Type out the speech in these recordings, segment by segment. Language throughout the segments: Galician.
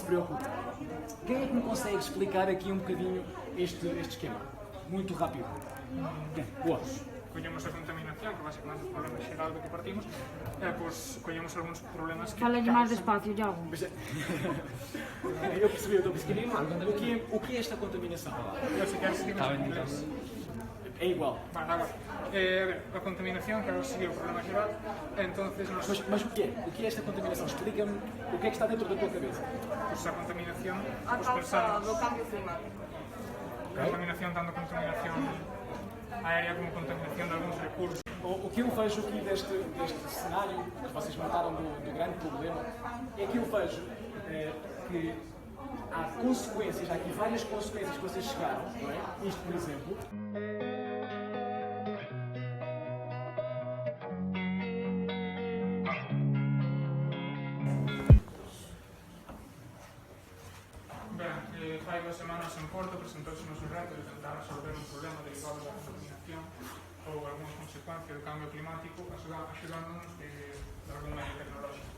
se preocupe. Quem é que me consegue explicar aqui um bocadinho este esquema? Muito rápido. Boa. Collemos a contaminación, que basicamente é o problema xeral do que partimos, pois collemos algúns problemas que Fala-lhe máis despacio, Iago. Eu percebi. O que é esta contaminação? eu se queres seguir en inglés. É igual. Vale, agora, a ver, a contaminación, que agora sería o problema xeral, entonces nos... Mas o que é? O que é esta contaminación? Explica-me o que é que está dentro da tua cabeça. Pois a contaminación, A pois causa pensamos, do cambio climático. contaminación, tanto contaminación aérea como contaminación de algúns recursos. O que eu vejo aqui deste cenário que vocês montaram do grande problema é que eu vejo que há consequências, há aqui várias consequências que vocês chegaram, não é? Isto, por exemplo. Ben, fai 2 semanas en Porto presentouse nos reto de tentar resolver un problema derivado da contaminación ou algunha consecuencia do cambio climático axudándonos de algún medio tecnológico.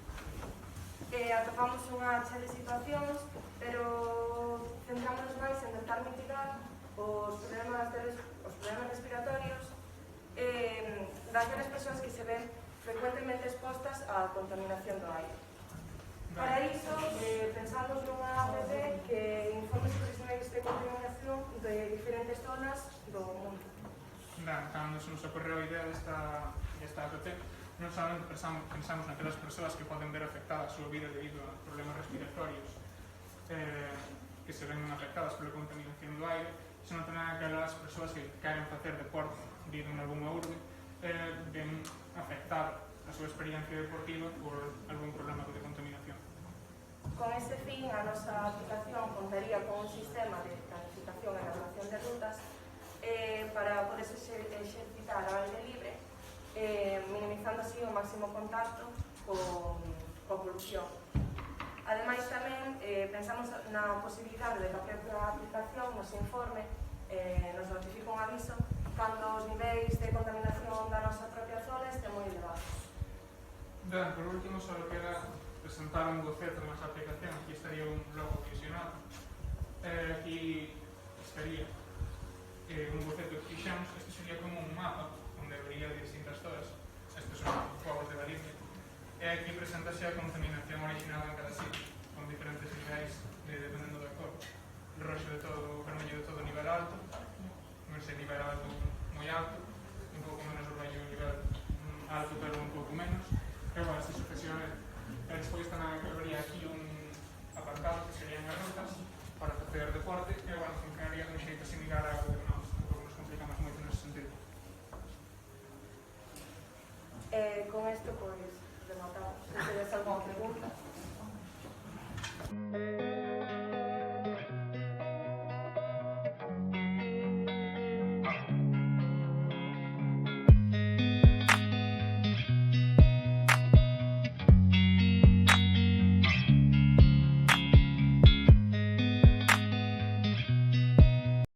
Atopamos unha chea de situacións, pero centrámonos máis en tentar mitigar os problemas respiratorios daquelas persoas que se ven frecuentemente expostas á contaminación do aire. Para iso, pensamos nunha app que informe sobre os niveis de contaminación de diferentes zonas do mundo. Cando se nos ocorreu a idea desta app, non solamente pensamos naquelas persoas que poden ver afectada a súa vida debido a problemas respiratorios que se ven afectadas pola contaminación do aire, senón tamén aquelas persoas que queren facer deporte debido a algunha urbe, ven afectar a súa experiencia deportiva por algún problema de contaminación. Con este fin, a nosa aplicación contaría con un sistema de planificación e elaboración de rutas para poder exercitar ao aire libre, minimizando así o máximo contacto coa polución. Ademais, tamén pensamos na posibilidade de que a propia aplicación nos informe, nos notifique un aviso cando os niveis de contaminación da nosa propia zona estén moi elevados. Ben, por último, só queda presentar un boceto da nosa aplicación. Aquí estaría un logo visionado. Aquí